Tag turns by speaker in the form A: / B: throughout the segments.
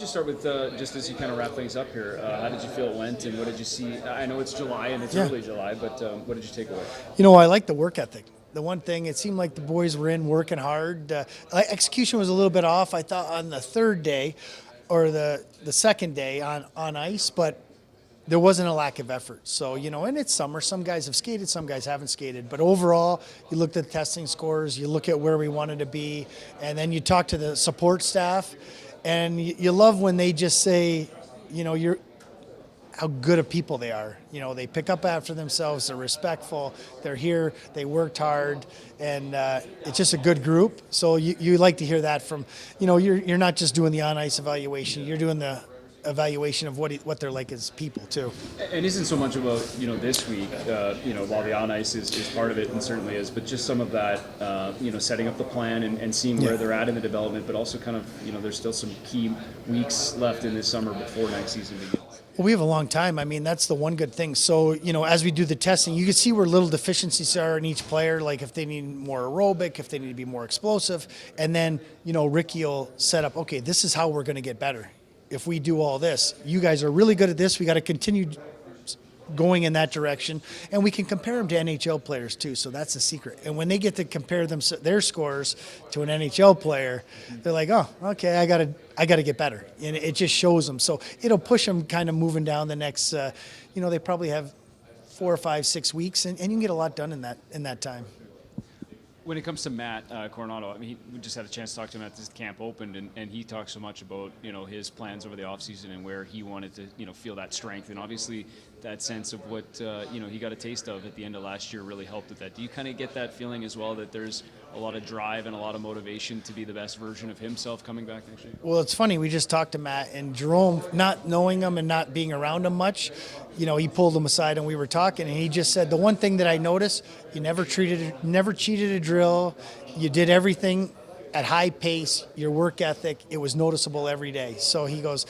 A: just start with just as you kind of wrap things up here. How did you feel it went, and what did you see? I know it's July and it's
B: Yeah.
A: early July, but what did you take away?
B: I like the work ethic. The one thing, it seemed like the boys were in working hard. Execution was a little bit off, I thought, on the third day or the second day on ice, but there wasn't a lack of effort. So, and it's summer. Some guys have skated, some guys haven't skated. But overall, you looked at the testing scores, you look at where we wanted to be, and then you talk to the support staff, and you love when they just say, you're how good of people they are. They pick up after themselves, they're respectful, they're here, they worked hard, and it's just a good group. So you like to hear that from, you're not just doing the on-ice evaluation, you're doing the evaluation of what they're like as people too.
A: And isn't so much about this week, while the on ice is part of it and certainly is, but just some of that, setting up the plan and seeing where they're at in the development, but also kind of there's still some key weeks left in this summer before next season begins.
B: Well, we have a long time. I mean, that's the one good thing. So, as we do the testing, you can see where little deficiencies are in each player, like if they need more aerobic, if they need to be more explosive. And then, Ricky will set up, okay, this is how we're going to get better. If we do all this, you guys are really good at this. We got to continue going in that direction, and we can compare them to NHL players too. So that's the secret. And when they get to compare their scores to an NHL player, they're like, "Oh, okay, I got to get better," and it just shows them. So it'll push them kind of moving down the next. They probably have 4 or 5, 6 weeks, and you can get a lot done in that time.
A: When it comes to Matt Coronado, I mean, we just had a chance to talk to him at this camp opened, and he talked so much about his plans over the offseason and where he wanted to feel that strength, and obviously that sense of what he got a taste of at the end of last year really helped with that. Do you kind of get that feeling as well, that there's a lot of drive and a lot of motivation to be the best version of himself coming back next year?
B: Well, it's funny. We just talked to Matt, and Jerome, not knowing him and not being around him much, he pulled him aside and we were talking, and he just said, the one thing that I noticed, you never cheated a drill. You did everything at high pace, your work ethic, it was noticeable every day. So he goes,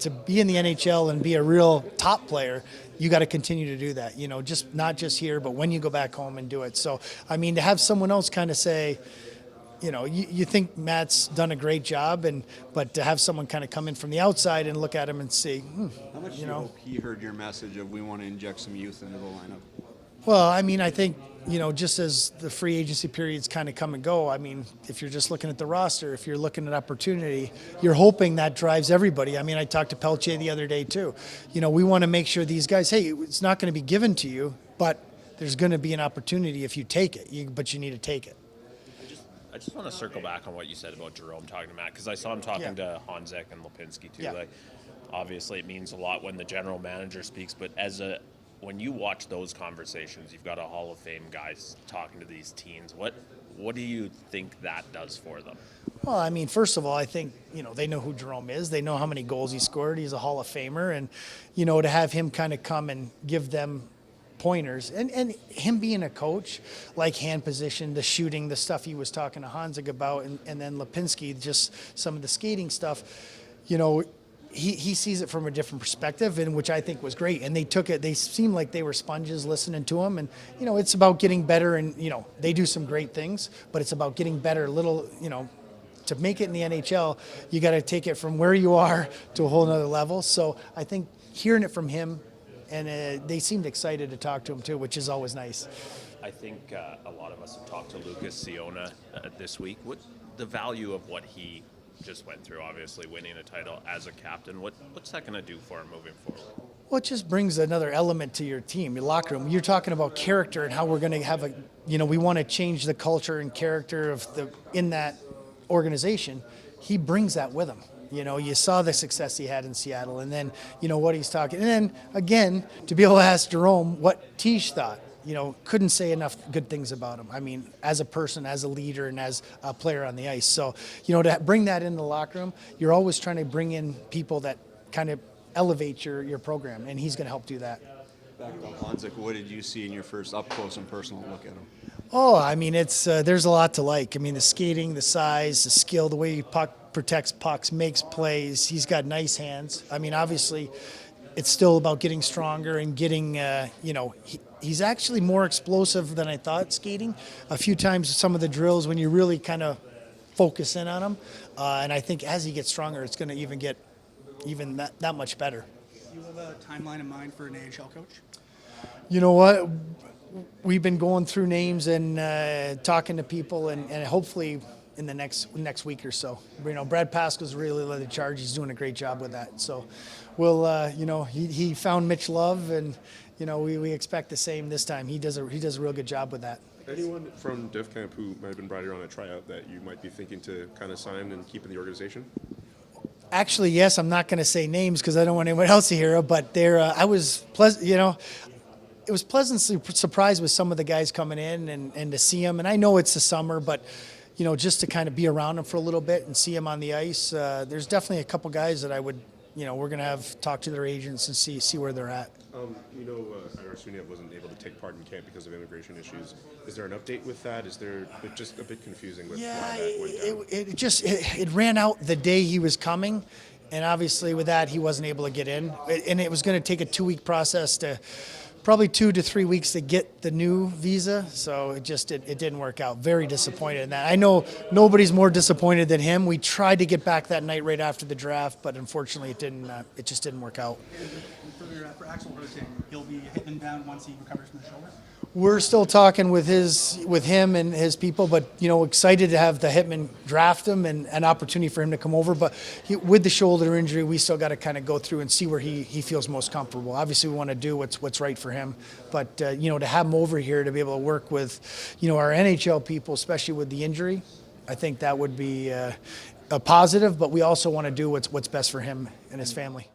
B: to be in the NHL and be a real top player, you got to continue to do that, just not just here, but when you go back home and do it. So, I mean, to have someone else kind of say, you think Matt's done a great job, but to have someone kind of come in from the outside and look at him and see,
C: how much do you hope he heard your message of we want to inject some youth into the lineup?
B: Well, I mean, I think, just as the free agency periods kind of come and go, I mean, if you're just looking at the roster, if you're looking at opportunity, you're hoping that drives everybody. I mean, I talked to Pelche the other day too. We want to make sure these guys, hey, it's not going to be given to you, but there's going to be an opportunity if you take it, but you need to take it.
D: I just want to circle back on what you said about Jerome talking to Matt, because I saw him talking to Honzek and Lipinski too.
B: Yeah.
D: Like, obviously, it means a lot when the general manager speaks, but when you watch those conversations, you've got a Hall of Fame guys talking to these teens. What do you think that does for them?
B: Well, I mean, first of all, I think, they know who Jerome is. They know how many goals he scored. He's a Hall of Famer. And, to have him kind of come and give them pointers and him being a coach, like hand position, the shooting, the stuff he was talking to Hanzig about, and then Lipinski, just some of the skating stuff, he sees it from a different perspective, and which I think was great. And they took it, they seemed like they were sponges listening to him. And, it's about getting better, and, they do some great things, but it's about getting better to make it in the NHL, you got to take it from where you are to a whole nother level. So I think hearing it from him, and they seemed excited to talk to him too, which is always nice.
D: I think a lot of us have talked to Lucas Siona this week. What the value of what he just went through, obviously winning a title as a captain, what's that going to do for him moving forward?
B: Well, it just brings another element to your team, your locker room. You're talking about character and how we're going to have we want to change the culture and character of in that organization. He brings that with him. You saw the success he had in Seattle, and then, what he's talking. And then, again, to be able to ask Jerome what Tish thought, couldn't say enough good things about him. I mean, as a person, as a leader, and as a player on the ice. So, to bring that in the locker room, you're always trying to bring in people that kind of elevate your program, and he's going to help do that.
C: Back to Hanzik, what did you see in your first up-close and personal look at him?
B: Oh, I mean, it's there's a lot to like. I mean, the skating, the size, the skill, the way he protects pucks, makes plays. He's got nice hands. I mean, obviously, it's still about getting stronger and getting, he's actually more explosive than I thought skating. A few times, some of the drills, when you really kind of focus in on him. And I think as he gets stronger, it's going to even get even that much better.
E: Do you have a timeline in mind for an AHL coach?
B: You know what? We've been going through names and talking to people, and hopefully in the next week or so. You know, Brad Pascal's really led the charge. He's doing a great job with that. So we'll, you know, he found Mitch Love, and you know, we expect the same this time. He does a real good job with that.
F: Anyone from Div Camp who might have been brought here on a tryout that you might be thinking to kind of sign and keep in the organization?
B: Actually, yes. I'm not going to say names because I don't want anyone else to hear it. But I was you know, it was pleasantly surprised with some of the guys coming in and to see them. And I know it's the summer, but you know, just to kind of be around them for a little bit and see them on the ice. There's definitely a couple guys that I would, you know, we're going to have talk to their agents and see where they're at.
F: You know, Arsuniev wasn't able to take part in camp because of immigration issues. Is there an update with that? Is there it's just a bit confusing with
B: Yeah,
F: why that went down?
B: it ran out the day he was coming, and obviously with that he wasn't able to get in, and it was going to take a 2-week process to probably 2 to 3 weeks to get the new visa. So it didn't work out. Very disappointed in that. I know nobody's more disappointed than him. We tried to get back that night right after the draft, but unfortunately it didn't. It just didn't work out.
E: For Axel Rosing, he'll be hitman bound once he recovers from the shoulder.
B: We're still talking with him and his people, but you know, excited to have the Hitman draft him and an opportunity for him to come over. But with the shoulder injury, we still got to kind of go through and see where he feels most comfortable. Obviously, we want to do what's right for him, but you know, to have him over here to be able to work with, you know, our NHL people, especially with the injury, I think that would be a positive. But we also want to do what's best for him and his family.